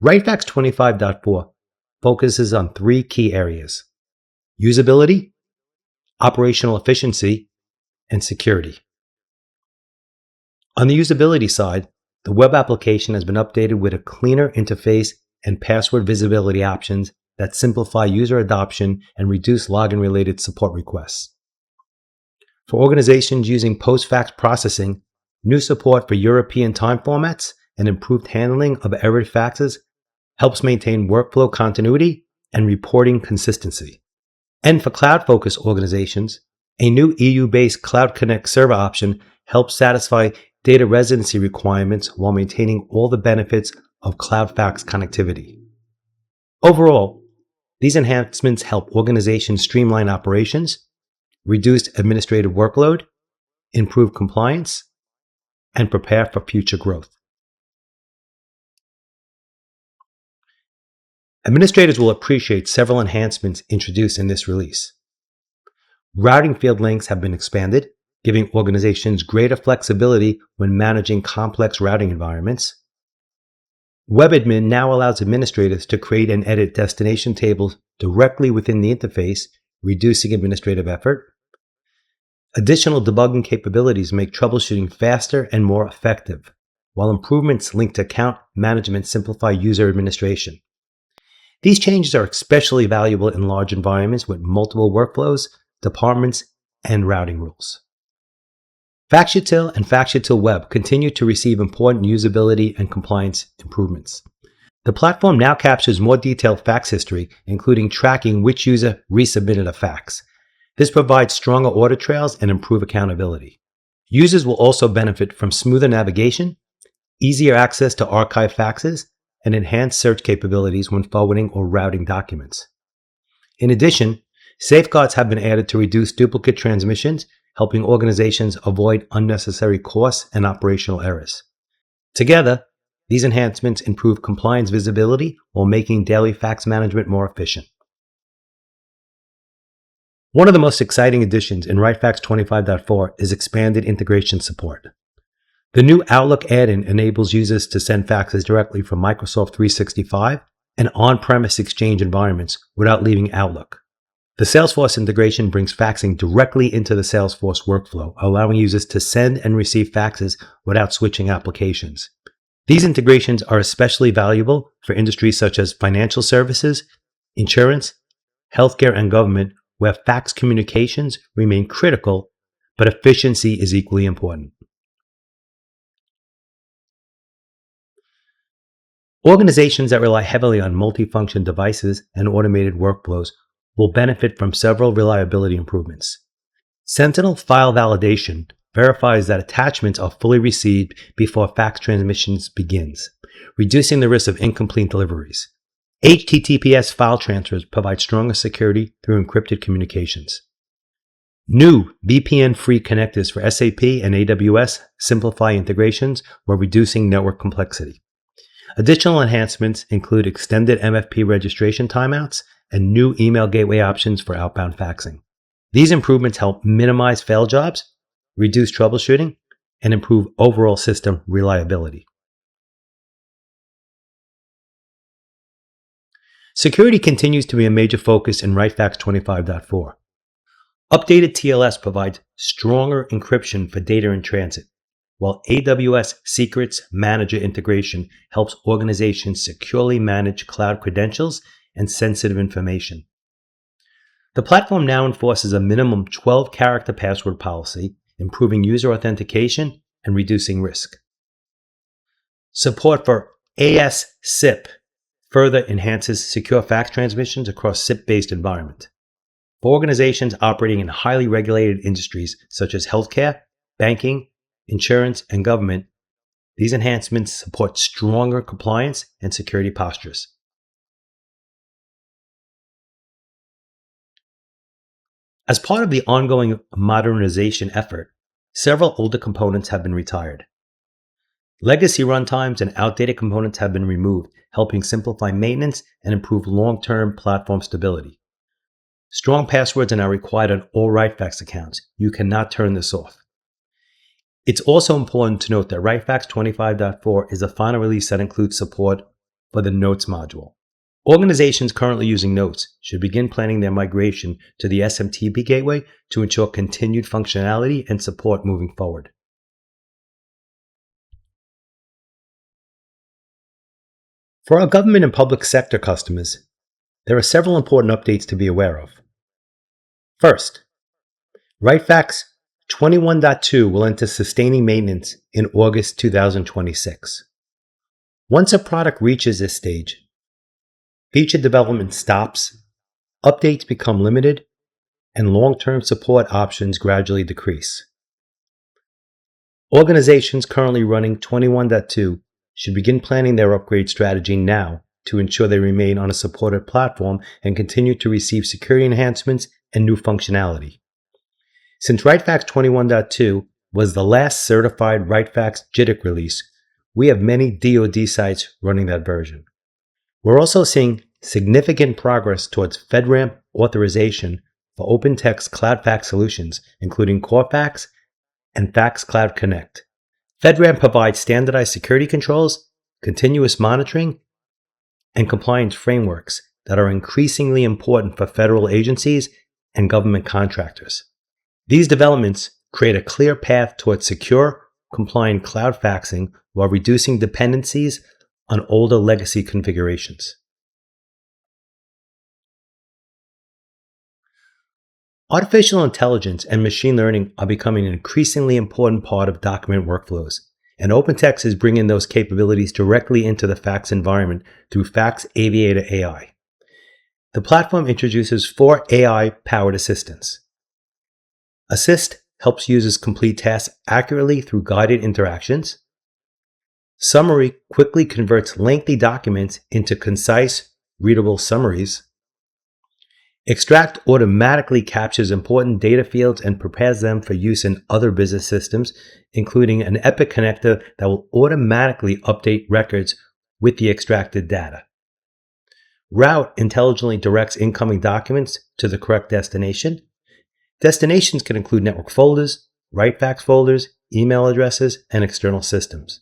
RightFax 25.4 focuses on three key areas: usability, operational efficiency, and security. On the usability side, the web application has been updated with a cleaner interface and password visibility options that simplify user adoption and reduce login-related support requests. For organizations using post-fax processing, new support for European time formats and improved handling of error faxes helps maintain workflow continuity and reporting consistency. And for cloud-focused organizations, a new EU-based Cloud Connect server option helps satisfy data residency requirements while maintaining all the benefits of cloud fax connectivity. Overall, these enhancements help organizations streamline operations, reduce administrative workload, improve compliance, and prepare for future growth. Administrators will appreciate several enhancements introduced in this release. Routing field lengths have been expanded, giving organizations greater flexibility when managing complex routing environments. WebAdmin now allows administrators to create and edit destination tables directly within the interface, reducing administrative effort. Additional debugging capabilities make troubleshooting faster and more effective, while improvements linked to account management simplify user administration. These changes are especially valuable in large environments with multiple workflows, departments, and routing rules. FaxUtil and FaxUtil Web continue to receive important usability and compliance improvements. The platform now captures more detailed fax history, including tracking which user resubmitted a fax. This provides stronger audit trails and improved accountability. Users will also benefit from smoother navigation, easier access to archived faxes, and enhanced search capabilities when forwarding or routing documents. In addition, safeguards have been added to reduce duplicate transmissions, helping organizations avoid unnecessary costs and operational errors. Together, these enhancements improve compliance visibility while making daily fax management more efficient. One of the most exciting additions in RightFax 25.4 is expanded integration support. The new Outlook add-in enables users to send faxes directly from Microsoft 365 and on-premise Exchange environments without leaving Outlook. The Salesforce integration brings faxing directly into the Salesforce workflow, allowing users to send and receive faxes without switching applications. These integrations are especially valuable for industries such as financial services, insurance, healthcare, and government, where fax communications remain critical, but efficiency is equally important. Organizations that rely heavily on multifunction devices and automated workflows will benefit from several reliability improvements. Sentinel File Validation verifies that attachments are fully received before fax transmissions begins, reducing the risk of incomplete deliveries. HTTPS file transfers provide stronger security through encrypted communications. New VPN-free connectors for SAP and AWS simplify integrations while reducing network complexity. Additional enhancements include extended MFP registration timeouts and new email gateway options for outbound faxing. These improvements help minimize fail jobs, reduce troubleshooting, and improve overall system reliability. Security continues to be a major focus in RightFax 25.4. Updated TLS provides stronger encryption for data in transit, while AWS Secrets Manager integration helps organizations securely manage cloud credentials and sensitive information. The platform now enforces a minimum 12-character password policy, improving user authentication and reducing risk. Support for AS-SIP further enhances secure fax transmissions across SIP-based environment. For organizations operating in highly regulated industries such as healthcare, banking, insurance, and government, these enhancements support stronger compliance and security postures. As part of the ongoing modernization effort, several older components have been retired. Legacy runtimes and outdated components have been removed, helping simplify maintenance and improve long-term platform stability. Strong passwords are now required on all RightFax accounts. You cannot turn this off. It's also important to note that RightFax 25.4 is the final release that includes support for the Notes module. Organizations currently using Notes should begin planning their migration to the SMTP gateway to ensure continued functionality and support moving forward. For our government and public sector customers, there are several important updates to be aware of. First, RightFax 21.2 will enter sustaining maintenance in August 2026. Once a product reaches this stage, feature development stops, updates become limited, and long-term support options gradually decrease. Organizations currently running 21.2 should begin planning their upgrade strategy now to ensure they remain on a supported platform and continue to receive security enhancements and new functionality. Since RightFax 21.2 was the last certified RightFax JITC release, we have many DoD sites running that version. We're also seeing significant progress towards FedRAMP authorization for OpenText Cloud Fax solutions, including Core Fax and Fax Cloud Connect. FedRAMP provides standardized security controls, continuous monitoring, and compliance frameworks that are increasingly important for federal agencies and government contractors. These developments create a clear path towards secure, compliant cloud faxing while reducing dependencies on older legacy configurations. Artificial intelligence and machine learning are becoming an increasingly important part of document workflows, and OpenText is bringing those capabilities directly into the fax environment through Fax Aviator AI. The platform introduces 4 AI-powered assistants. Assist helps users complete tasks accurately through guided interactions. Summary quickly converts lengthy documents into concise, readable summaries. Extract automatically captures important data fields and prepares them for use in other business systems, including an Epic connector that will automatically update records with the extracted data. Route intelligently directs incoming documents to the correct destination. Destinations can include network folders, RightFax folders, email addresses, and external systems.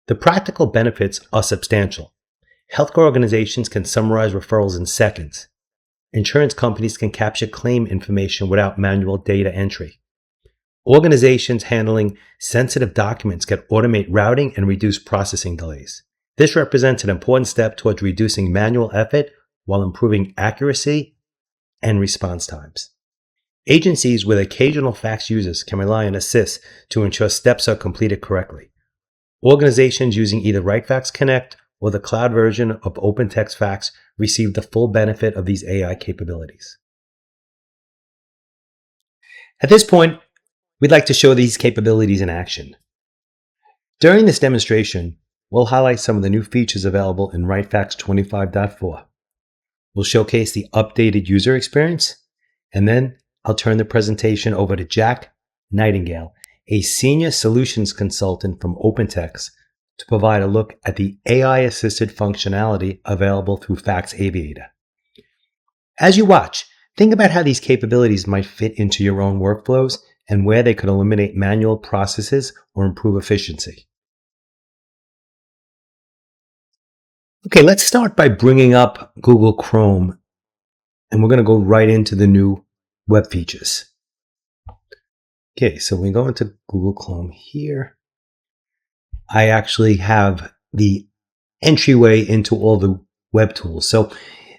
The practical benefits are substantial. Healthcare organizations can summarize referrals in seconds. Insurance companies can capture claim information without manual data entry. Organizations handling sensitive documents can automate routing and reduce processing delays. This represents an important step towards reducing manual effort while improving accuracy and response times. Agencies with occasional fax users can rely on Assist to ensure steps are completed correctly. Organizations using either RightFax Connect or the cloud version of OpenText Fax receive the full benefit of these AI capabilities. At this point, we'd like to show these capabilities in action. During this demonstration, we'll highlight some of the new features available in RightFax 25.4. We'll showcase the updated user experience, and then I'll turn the presentation over to Jack Nightingale, a senior solutions consultant from OpenText, to provide a look at the AI-assisted functionality available through Fax Aviator. As you watch, think about how these capabilities might fit into your own workflows and where they could eliminate manual processes or improve efficiency. Okay, let's start by bringing up Google Chrome, and we're going to go right into the new web features. Okay, so we go into Google Chrome here. I actually have the entryway into all the web tools. So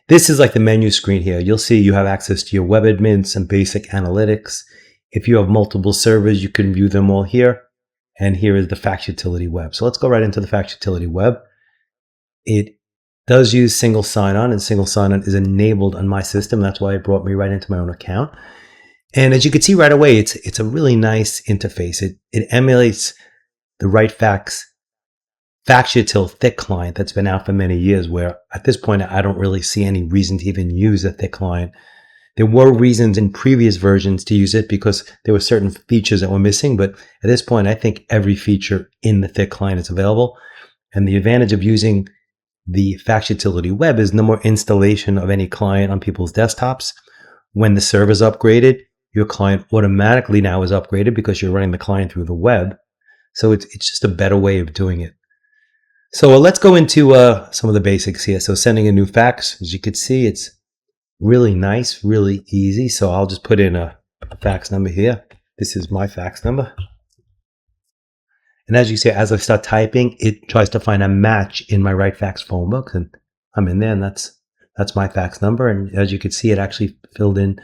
this is like the menu screen here. You'll see you have access to your web admin, some basic analytics. If you have multiple servers, you can view them all here. And here is the Fax Utility Web. So let's go right into the Fax Utility Web. It does use single sign-on, and single sign-on is enabled on my system. That's why it brought me right into my own account. And as you can see right away, it's a really nice interface. It emulates the RightFax FaxUtil thick client that's been out for many years, where at this point, I don't really see any reason to even use a thick client. There were reasons in previous versions to use it because there were certain features that were missing, but at this point, I think every feature in the thick client is available. And the advantage of using the Fax Utility Web is no more installation of any client on people's desktops. When the server's upgraded, your client automatically now is upgraded because you're running the client through the web. So it's just a better way of doing it. So let's go into some of the basics here. So sending a new fax, as you can see, it's really nice, really easy. So I'll just put in a fax number here. This is my fax number. And as you see, as I start typing, it tries to find a match in my RightFax phone book. And I'm in there, and that's my fax number. And as you can see, it actually filled in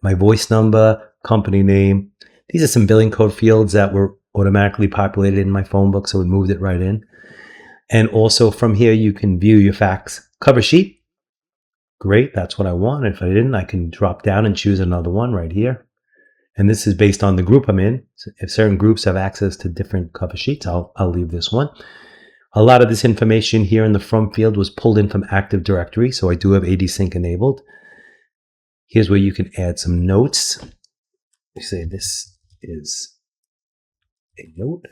my voice number, company name. These are some billing code fields that were automatically populated in my phone book, so it moved it right in. And also from here, you can view your fax cover sheet. Great, that's what I want. If I didn't, I can drop down and choose another one right here. And this is based on the group I'm in. So if certain groups have access to different cover sheets, I'll leave this one. A lot of this information here in the from field was pulled in from Active Directory, so I do have AD Sync enabled. Here's where you can add some notes. You say this is a note.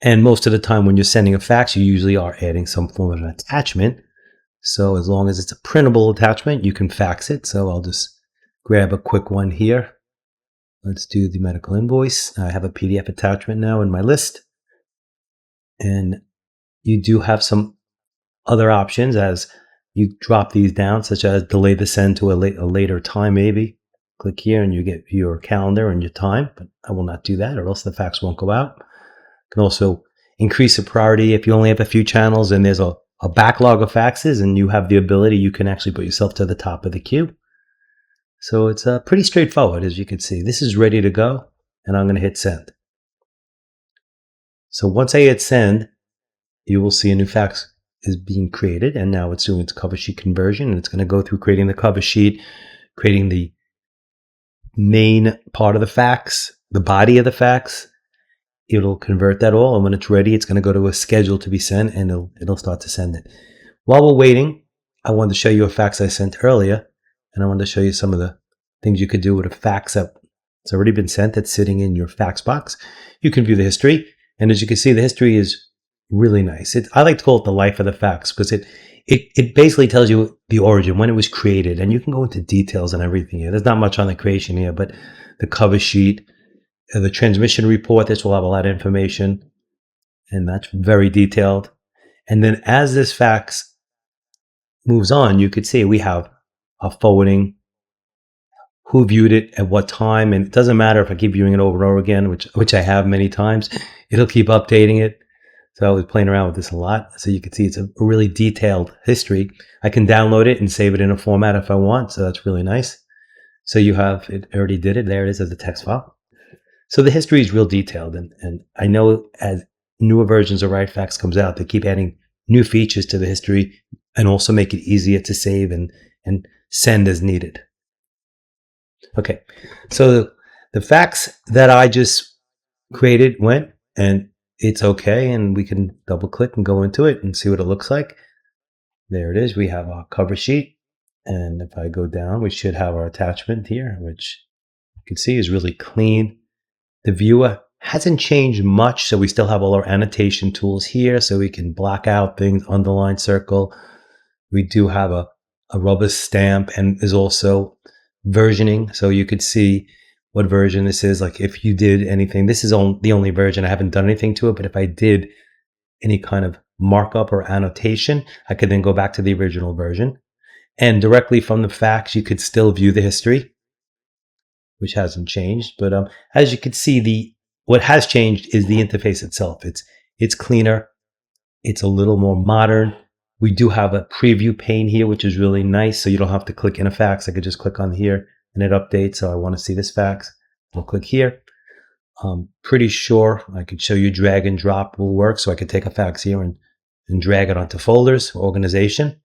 And most of the time when you're sending a fax, you usually are adding some form of an attachment. So as long as it's a printable attachment, you can fax it. So I'll just grab a quick one here. Let's do the medical invoice. I have a PDF attachment now in my list. And you do have some other options as you drop these down, such as delay the send to a later time maybe. Click here and you get your calendar and your time, but I will not do that or else the fax won't go out. You can also increase the priority if you only have a few channels and there's a backlog of faxes and you have the ability, you can actually put yourself to the top of the queue. So it's pretty straightforward, as you can see. This is ready to go, and I'm going to hit send. So once I hit send, you will see a new fax is being created, and now it's doing its cover sheet conversion, and it's going to go through creating the cover sheet, creating the main part of the fax, the body of the fax. It'll convert that all, and when it's ready, it's going to go to a schedule to be sent, and it'll start to send it. While we're waiting, I wanted to show you a fax I sent earlier, and I wanted to show you some of the things you could do with a fax that's already been sent that's sitting in your fax box. You can view the history, and as you can see, the history is really nice. I like to call it the life of the fax because it basically tells you the origin, when it was created, and you can go into details and everything here. There's not much on the creation here, but the cover sheet, the transmission report, this will have a lot of information, and that's very detailed. And then as this fax moves on, you could see we have a forwarding, who viewed it at what time, and it doesn't matter if I keep viewing it over and over again, which I have many times, it'll keep updating it. So I was playing around with this a lot. So you can see it's a really detailed history. I can download it and save it in a format if I want, so that's really nice. So you have, it already did it, there it is as a text file. So the history is real detailed, and I know as newer versions of RightFax comes out, they keep adding new features to the history and also make it easier to save and send as needed. Okay, so the fax that I just created went, and it's okay, and we can double click and go into it and see what it looks like. There it is. We have our cover sheet, and if I go down, we should have our attachment here, which you can see is really clean. The viewer hasn't changed much, so we still have all our annotation tools here, so we can block out things, underline, circle. We do have a rubber stamp, and there's also versioning, so you could see what version this is. Like if you did anything, this is the only version. I haven't done anything to it, but if I did any kind of markup or annotation, I could then go back to the original version. And directly from the fax, you could still view the history, which hasn't changed. But as you can see, what has changed is the interface itself. It's cleaner. It's a little more modern. We do have a preview pane here, which is really nice. So you don't have to click in a fax. I could just click on here and it updates. So I want to see this fax. I'll click here. Pretty sure I could show you drag and drop will work. So I could take a fax here and drag it onto folders, organization.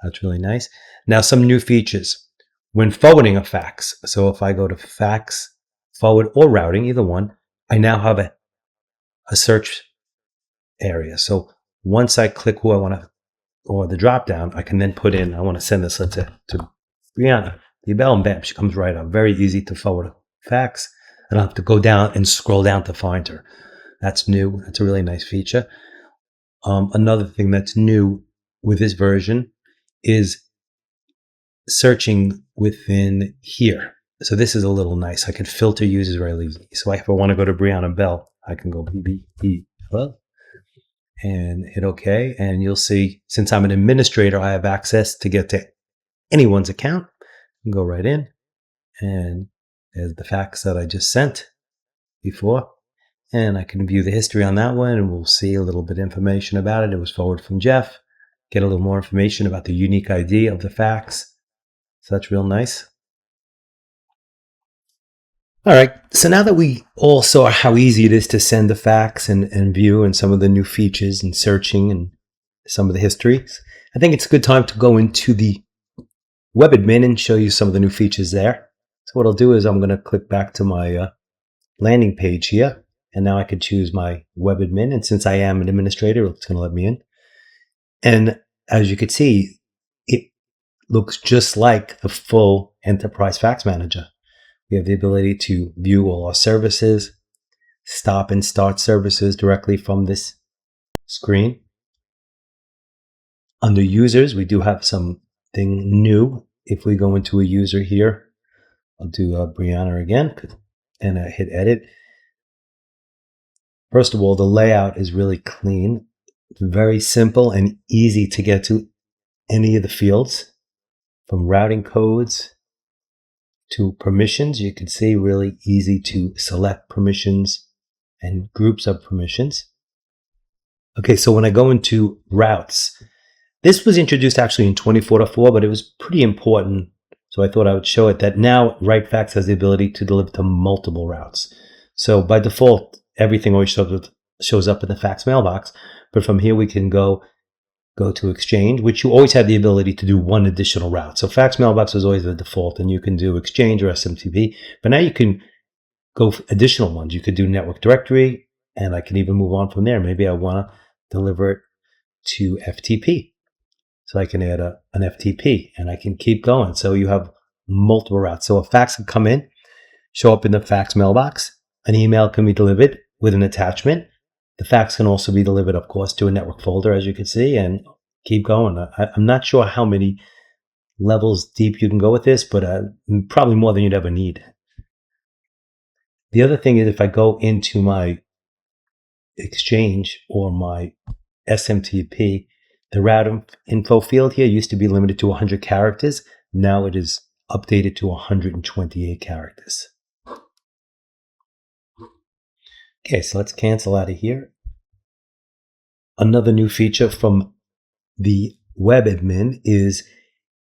That's really nice. Now some new features. When forwarding a fax, so if I go to fax, forward, or routing, either one, I now have a search area. So once I click who I want to, or the drop down, I can then put in, I want to send this, let's say, to Brianna, the bell, and bam, she comes right up. Very easy to forward a fax. I don't have to go down and scroll down to find her. That's new. That's a really nice feature. Another thing that's new with this version is searching within here. So this is a little nice. I can filter users really easily. So if I want to go to Brianna Bell, I can go BBE hello and hit OK. And you'll see, since I'm an administrator, I have access to get to anyone's account. And go right in, and there's the fax that I just sent before. And I can view the history on that one, and we'll see a little bit of information about it. It was forwarded from Jeff. Get a little more information about the unique ID of the fax. So that's real nice. All right, so now that we all saw how easy it is to send a fax and view and some of the new features and searching and some of the histories, I think it's a good time to go into the web admin and show you some of the new features there. So what I'll do is I'm going to click back to my landing page here, and now I could choose my web admin. And since I am an administrator, it's going to let me in. And as you can see, it looks just like the full Enterprise Fax Manager. We have the ability to view all our services, stop and start services directly from this screen. Under users, we do have something new. If we go into a user here, I'll do Brianna again and hit edit. First of all, the layout is really clean. It's very simple and easy to get to any of the fields, from routing codes to permissions. You can see really easy to select permissions and groups of permissions. Okay, so when I go into routes, this was introduced actually in 24.4, but it was pretty important. So I thought I would show it that now RightFax has the ability to deliver to multiple routes. So by default, everything always shows up in the fax mailbox. But from here, we can go to Exchange, which you always had the ability to do one additional route. So fax mailbox was always the default, and you can do Exchange or SMTP. But now you can go for additional ones. You could do Network Directory, and I can even move on from there. Maybe I want to deliver it to FTP. So I can add an FTP, and I can keep going. So you have multiple routes. So a fax can come in, show up in the fax mailbox. An email can be delivered with an attachment. The fax can also be delivered, of course, to a network folder, as you can see, and keep going. I'm not sure how many levels deep you can go with this, but probably more than you'd ever need. The other thing is, if I go into my Exchange or my SMTP, the route info field here used to be limited to 100 characters. Now it is updated to 128 characters. Okay, so let's cancel out of here. Another new feature from the web admin is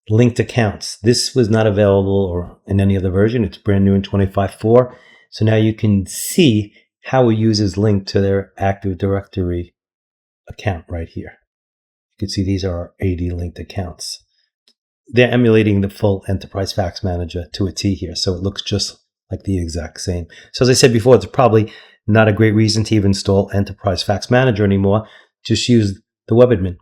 linked accounts. This was not available or in any other version. It's brand new in 25.4. So now you can see how a user is linked to their Active Directory account right here. You can see these are our 80 linked accounts. They're emulating the full Enterprise Fax Manager to a T here, so it looks just like the exact same. So as I said before, it's probably not a great reason to even install Enterprise Fax Manager anymore. Just use the web admin.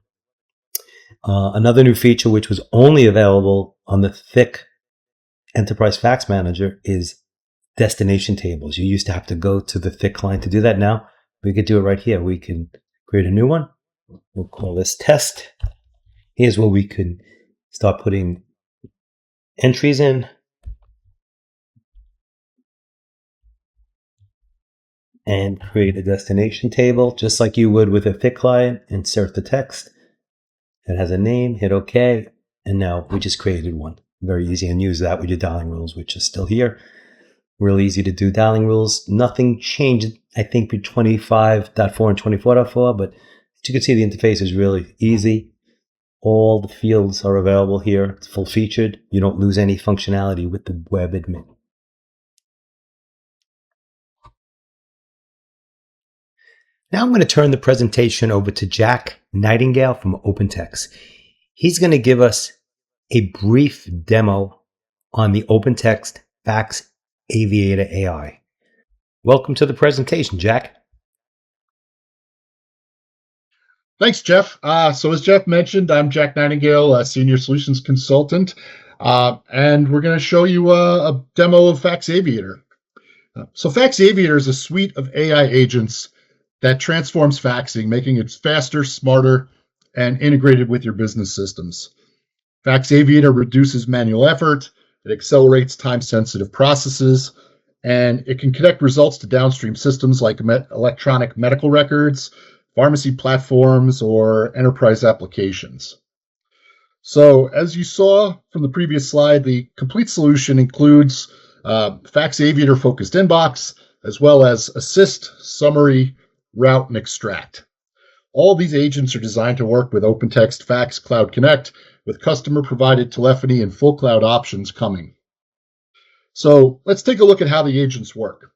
Another new feature, which was only available on the thick Enterprise Fax Manager, is destination tables. You used to have to go to the thick client to do that. Now we could do it right here. We can create a new one. We'll call this test. Here's where we could start putting entries in. And create a destination table, just like you would with a thick client. Insert the text. It has a name, hit OK. And now we just created one. Very easy, and use that with your dialing rules, which is still here. Real easy to do dialing rules. Nothing changed, I think, between 25.4 and 24.4, but as you can see, the interface is really easy. All the fields are available here. It's full featured. You don't lose any functionality with the web admin. Now I'm going to turn the presentation over to Jack Nightingale from OpenText. He's going to give us a brief demo on the OpenText Fax Aviator AI. Welcome to the presentation, Jack. Thanks, Jeff. So as Jeff mentioned, I'm Jack Nightingale, a Senior Solutions Consultant, and we're going to show you a demo of Fax Aviator. So Fax Aviator is a suite of AI agents that transforms faxing, making it faster, smarter, and integrated with your business systems. Fax Aviator reduces manual effort, it accelerates time-sensitive processes, and it can connect results to downstream systems like electronic medical records, pharmacy platforms, or enterprise applications. So, as you saw from the previous slide, the complete solution includes Fax Aviator focused inbox, as well as assist, summary, route, and extract. All these agents are designed to work with OpenText Fax Cloud Connect, with customer-provided telephony and full cloud options coming. So let's take a look at how the agents work.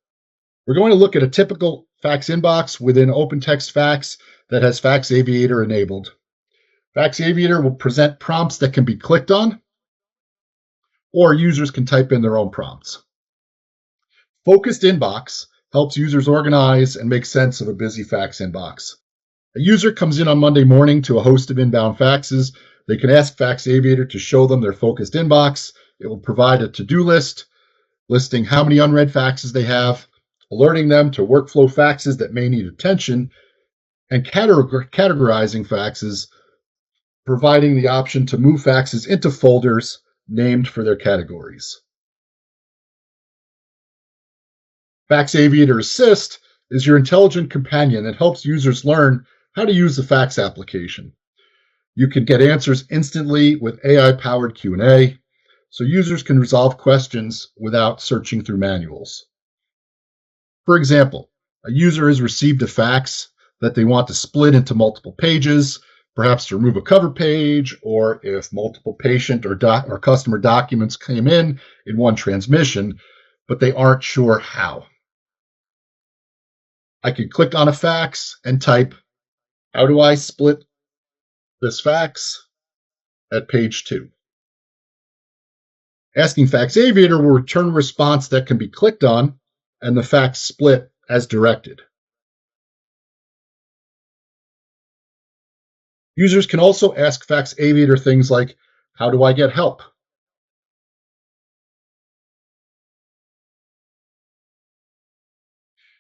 We're going to look at a typical fax inbox within OpenText Fax that has Fax Aviator enabled. Fax Aviator will present prompts that can be clicked on, or users can type in their own prompts. Focused Inbox helps users organize and make sense of a busy fax inbox. A user comes in on Monday morning to a host of inbound faxes. They can ask Fax Aviator to show them their focused inbox. It will provide a to-do list listing how many unread faxes they have, alerting them to workflow faxes that may need attention, and categorizing faxes, providing the option to move faxes into folders named for their categories. Fax Aviator Assist is your intelligent companion that helps users learn how to use the fax application. You can get answers instantly with AI-powered Q&A, so users can resolve questions without searching through manuals. For example, a user has received a fax that they want to split into multiple pages, perhaps to remove a cover page, or if multiple patient or customer documents came in one transmission, but they aren't sure how. I could click on a fax and type, "How do I split this fax?" at page 2. Asking Fax Aviator will return a response that can be clicked on and the fax split as directed. Users can also ask Fax Aviator things like, "How do I get help?"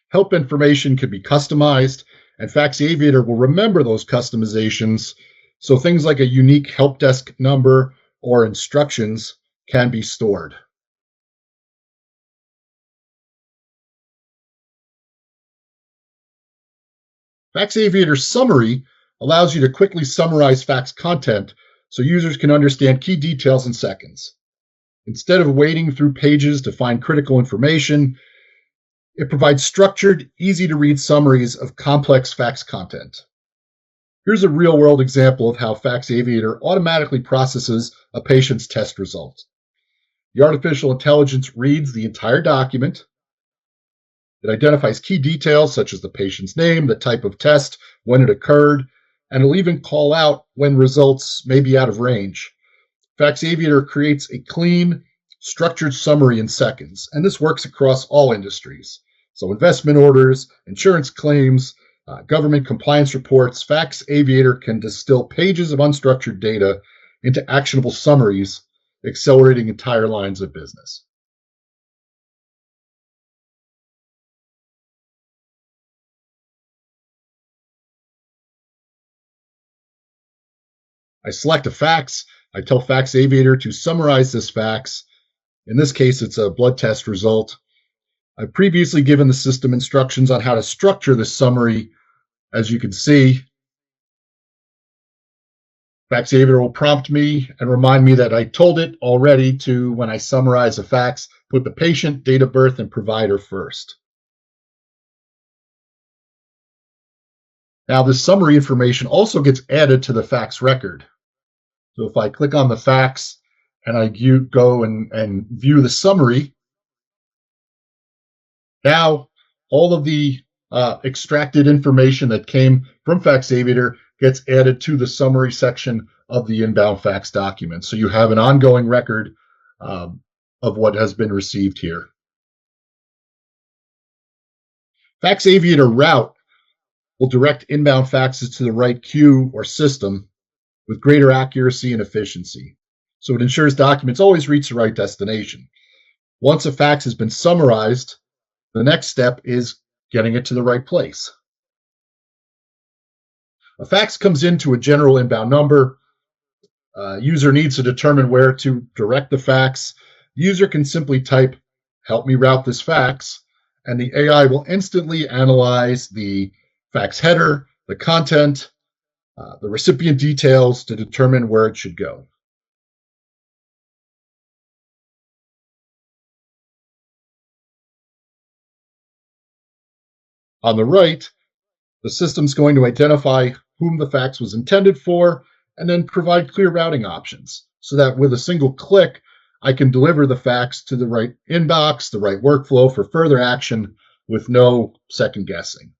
Help information can be customized, and Fax Aviator will remember those customizations, so things like a unique help desk number or instructions can be stored. Fax Aviator Summary allows you to quickly summarize fax content so users can understand key details in seconds. Instead of wading through pages to find critical information, it provides structured, easy-to-read summaries of complex fax content. Here's a real-world example of how Fax Aviator automatically processes a patient's test result. The artificial intelligence reads the entire document. It identifies key details such as the patient's name, the type of test, when it occurred, and it'll even call out when results may be out of range. Fax Aviator creates a clean, structured summary in seconds, and this works across all industries. So investment orders, insurance claims, government compliance reports, Fax Aviator can distill pages of unstructured data into actionable summaries, accelerating entire lines of business. I select a fax. I tell Fax Aviator to summarize this fax. In this case, it's a blood test result. I've previously given the system instructions on how to structure this summary. As you can see, Fax Aviator will prompt me and remind me that I told it already to, when I summarize a fax, put the patient, date of birth, and provider first. Now, this summary information also gets added to the fax record. So if I click on the fax and I go and view the summary, now all of the extracted information that came from Fax Aviator gets added to the summary section of the inbound fax document. So you have an ongoing record of what has been received here. Fax Aviator Route will direct inbound faxes to the right queue or system with greater accuracy and efficiency. So it ensures documents always reach the right destination. Once a fax has been summarized, the next step is getting it to the right place. A fax comes into a general inbound number. User needs to determine where to direct the fax. The user can simply type, help me route this fax, and the AI will instantly analyze the fax header, the content, the recipient details to determine where it should go. On the right, the system's going to identify whom the fax was intended for and then provide clear routing options so that with a single click, I can deliver the fax to the right inbox, the right workflow for further action with no second guessing.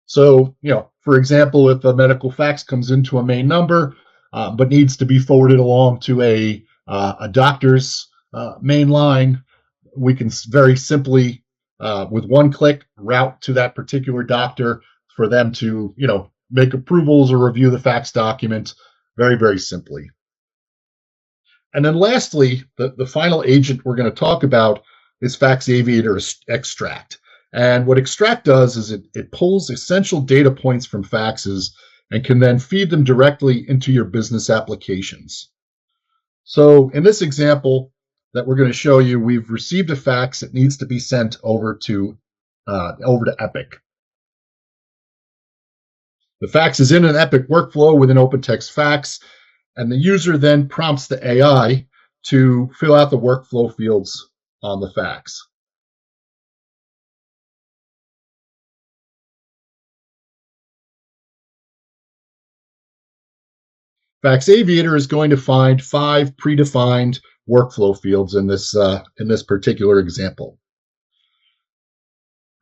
So, for example, if a medical fax comes into a main number, but needs to be forwarded along to a doctor's main line, we can very simply, with one click, route to that particular doctor for them to, make approvals or review the fax document very, very simply. And then lastly, the final agent we're going to talk about is Fax Aviator Extract. And what Extract does is it pulls essential data points from faxes and can then feed them directly into your business applications. So in this example that we're going to show you, we've received a fax that needs to be sent over to Epic. The fax is in an Epic workflow with an OpenText fax, and the user then prompts the AI to fill out the workflow fields on the fax. Fax Aviator is going to find 5 predefined workflow fields in this particular example.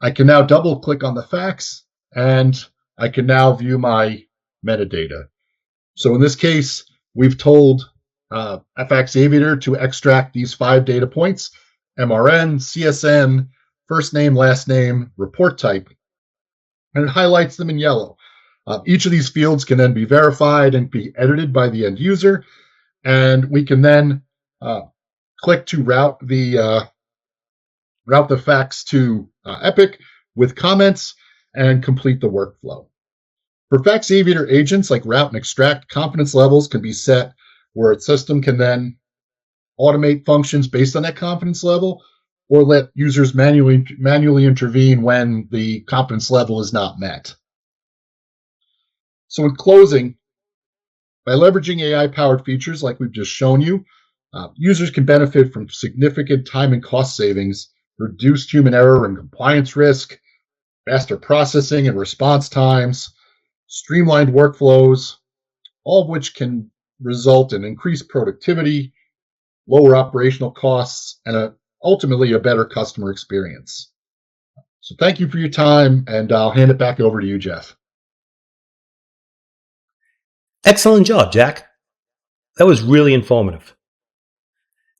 I can now double click on the fax and I can now view my metadata. So in this case, we've told Fax Aviator to extract these 5 data points: MRN, CSN, first name, last name, report type, and it highlights them in yellow. Each of these fields can then be verified and be edited by the end user, and we can then click to route the fax to Epic with comments and complete the workflow. For Fax Aviator agents like route and extract, confidence levels can be set where a system can then automate functions based on that confidence level, or let users manually intervene when the confidence level is not met. So in closing, by leveraging AI-powered features like we've just shown you, users can benefit from significant time and cost savings, reduced human error and compliance risk, faster processing and response times, streamlined workflows, all of which can result in increased productivity, lower operational costs, and ultimately a better customer experience. So thank you for your time, and I'll hand it back over to you, Jeff. Excellent job, Jack. That was really informative.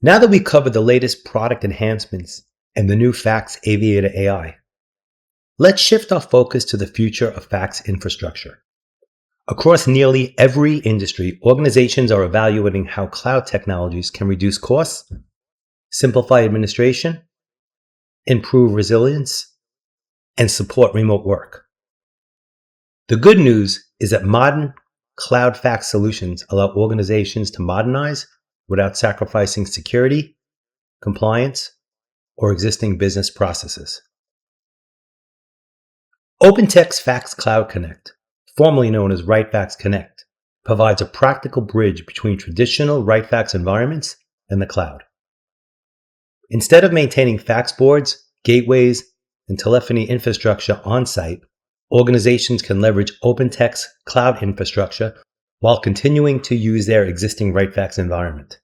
Now that we covered the latest product enhancements and the new Fax Aviator AI, let's shift our focus to the future of fax infrastructure. Across nearly every industry, organizations are evaluating how cloud technologies can reduce costs, simplify administration, improve resilience, and support remote work. The good news is that modern cloud fax solutions allow organizations to modernize without sacrificing security, compliance, or existing business processes. OpenText Fax Cloud Connect, formerly known as RightFax Connect, provides a practical bridge between traditional RightFax environments and the cloud. Instead of maintaining fax boards, gateways, and telephony infrastructure on-site, organizations can leverage OpenText cloud infrastructure while continuing to use their existing RightFax environment.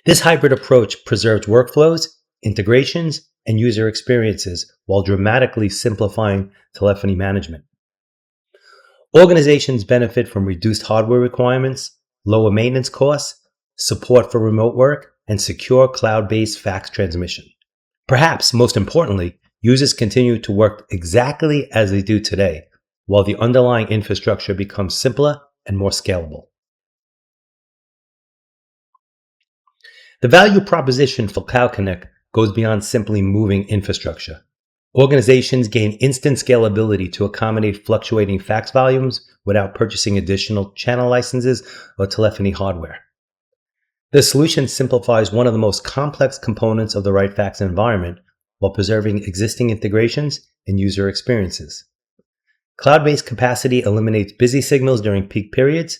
This hybrid approach preserves workflows, integrations, and user experiences while dramatically simplifying telephony management. Organizations benefit from reduced hardware requirements, lower maintenance costs, support for remote work, and secure cloud-based fax transmission. Perhaps most importantly, users continue to work exactly as they do today, while the underlying infrastructure becomes simpler and more scalable. The value proposition for Cloud Connect goes beyond simply moving infrastructure. Organizations gain instant scalability to accommodate fluctuating fax volumes without purchasing additional channel licenses or telephony hardware. The solution simplifies one of the most complex components of the RightFax environment while preserving existing integrations and user experiences. Cloud-based capacity eliminates busy signals during peak periods,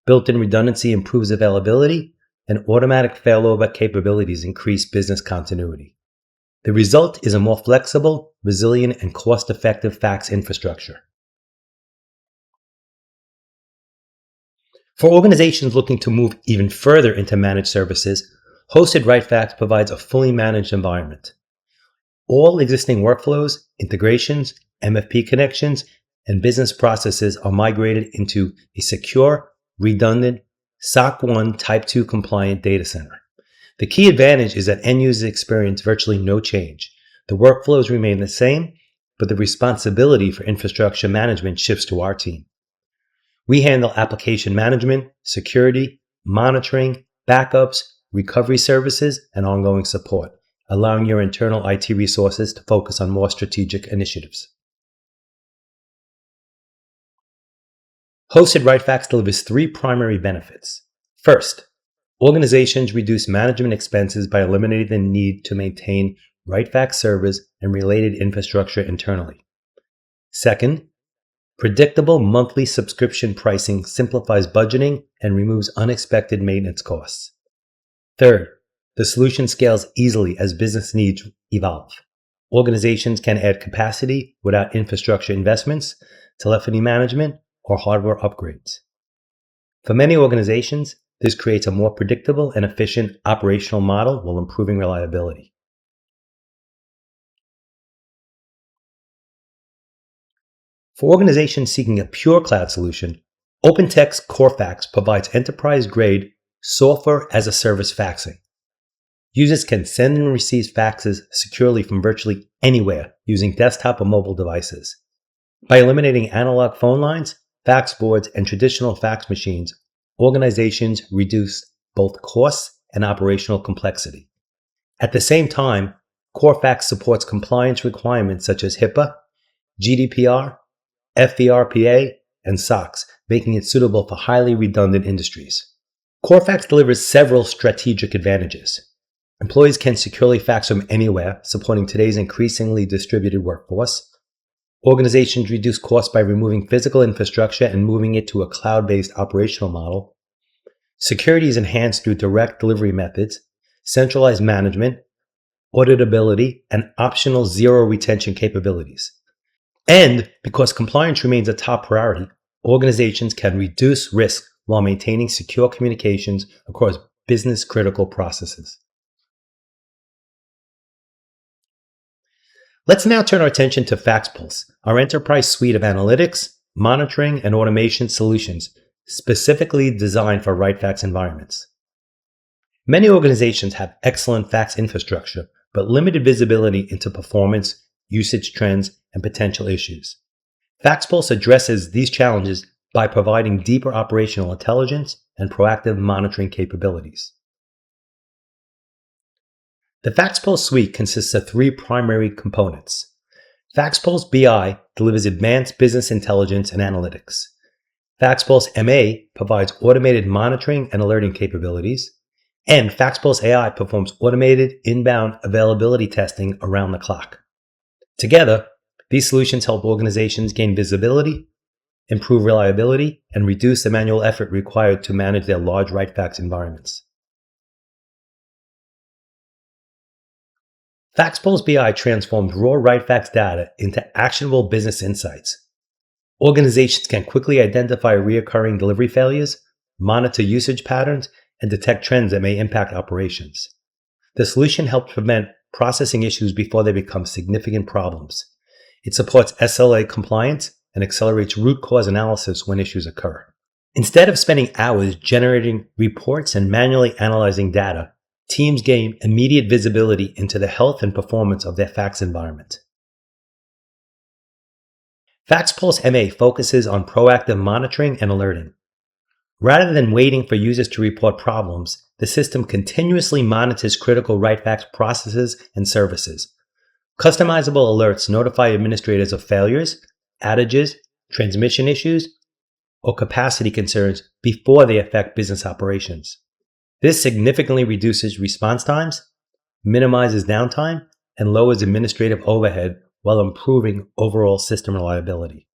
built-in redundancy improves availability, and automatic failover capabilities increase business continuity. The result is a more flexible, resilient, and cost-effective fax infrastructure. For organizations looking to move even further into managed services, hosted RightFax provides a fully managed environment. All existing workflows, integrations, MFP connections, and business processes are migrated into a secure, redundant, SOC 1 Type 2 compliant data center. The key advantage is that end users experience virtually no change. The workflows remain the same, but the responsibility for infrastructure management shifts to our team. We handle application management, security, monitoring, backups, recovery services, and ongoing support, allowing your internal IT resources to focus on more strategic initiatives. Hosted RightFax delivers three primary benefits. First, organizations reduce management expenses by eliminating the need to maintain RightFax servers and related infrastructure internally. Second, predictable monthly subscription pricing simplifies budgeting and removes unexpected maintenance costs. Third, the solution scales easily as business needs evolve. Organizations can add capacity without infrastructure investments, telephony management, or hardware upgrades. For many organizations, this creates a more predictable and efficient operational model while improving reliability. For organizations seeking a pure cloud solution, OpenText's Core Fax provides enterprise-grade software-as-a-service faxing. Users can send and receive faxes securely from virtually anywhere using desktop or mobile devices. By eliminating analog phone lines, fax boards, and traditional fax machines, organizations reduce both costs and operational complexity. At the same time, Core Fax supports compliance requirements such as HIPAA, GDPR, FVRPA, and SOX, making it suitable for highly redundant industries. Core Fax delivers several strategic advantages. Employees can securely fax from anywhere, supporting today's increasingly distributed workforce. Organizations reduce costs by removing physical infrastructure and moving it to a cloud-based operational model. Security is enhanced through direct delivery methods, centralized management, auditability, and optional zero retention capabilities. And because compliance remains a top priority, organizations can reduce risk while maintaining secure communications across business-critical processes. Let's now turn our attention to FaxPulse, our enterprise suite of analytics, monitoring, and automation solutions specifically designed for RightFax environments. Many organizations have excellent fax infrastructure, but limited visibility into performance, usage trends, and potential issues. FaxPulse addresses these challenges by providing deeper operational intelligence and proactive monitoring capabilities. The FaxPulse suite consists of three primary components. FaxPulse BI delivers advanced business intelligence and analytics. FaxPulse MA provides automated monitoring and alerting capabilities. And FaxPulse AI performs automated inbound availability testing around the clock. Together, these solutions help organizations gain visibility, improve reliability, and reduce the manual effort required to manage their large RightFax environments. FaxPulse BI transforms raw RightFax data into actionable business insights. Organizations can quickly identify recurring delivery failures, monitor usage patterns, and detect trends that may impact operations. The solution helps prevent processing issues before they become significant problems. It supports SLA compliance and accelerates root cause analysis when issues occur. Instead of spending hours generating reports and manually analyzing data, teams gain immediate visibility into the health and performance of their fax environment. FaxPulse MA focuses on proactive monitoring and alerting. Rather than waiting for users to report problems, the system continuously monitors critical RightFax processes and services. Customizable alerts notify administrators of failures, outages, transmission issues, or capacity concerns before they affect business operations. This significantly reduces response times, minimizes downtime, and lowers administrative overhead while improving overall system reliability.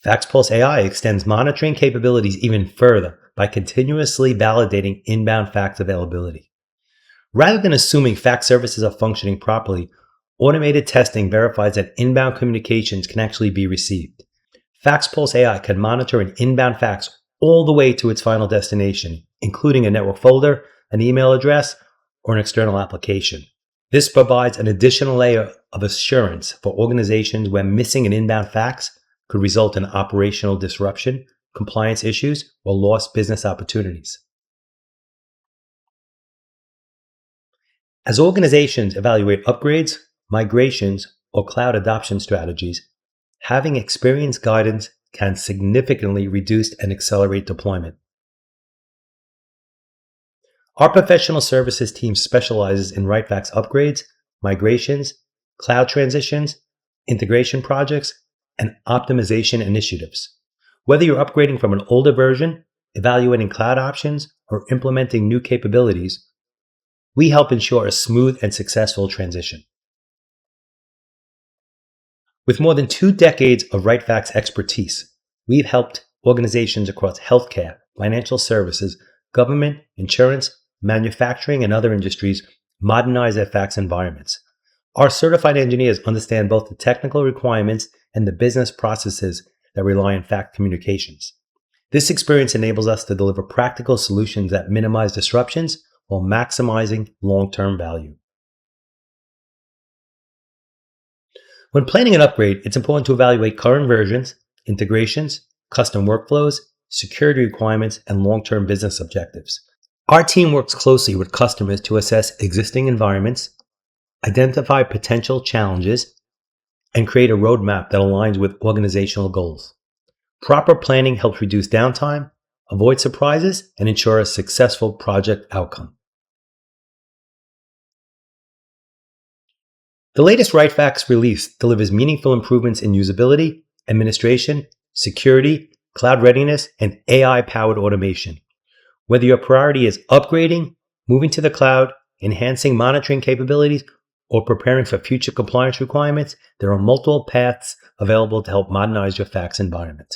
FaxPulse AI extends monitoring capabilities even further by continuously validating inbound fax availability. Rather than assuming fax services are functioning properly, automated testing verifies that inbound communications can actually be received. FaxPulse AI can monitor an inbound fax all the way to its final destination, including a network folder, an email address, or an external application. This provides an additional layer of assurance for organizations where missing an inbound fax could result in operational disruption, compliance issues, or lost business opportunities. As organizations evaluate upgrades, migrations, or cloud adoption strategies, having experienced guidance can significantly reduce and accelerate deployment. Our professional services team specializes in RightFax upgrades, migrations, cloud transitions, integration projects, and optimization initiatives. Whether you're upgrading from an older version, evaluating cloud options, or implementing new capabilities, we help ensure a smooth and successful transition. With more than 2 decades of RightFax expertise, we've helped organizations across healthcare, financial services, government, insurance, manufacturing, and other industries modernize their fax environments. Our certified engineers understand both the technical requirements and the business processes that rely on fax communications. This experience enables us to deliver practical solutions that minimize disruptions while maximizing long-term value. When planning an upgrade, it's important to evaluate current versions, integrations, custom workflows, security requirements, and long-term business objectives. Our team works closely with customers to assess existing environments, identify potential challenges, and create a roadmap that aligns with organizational goals. Proper planning helps reduce downtime, avoid surprises, and ensure a successful project outcome. The latest RightFax release delivers meaningful improvements in usability, administration, security, cloud readiness, and AI-powered automation. Whether your priority is upgrading, moving to the cloud, enhancing monitoring capabilities, or preparing for future compliance requirements, there are multiple paths available to help modernize your fax environment.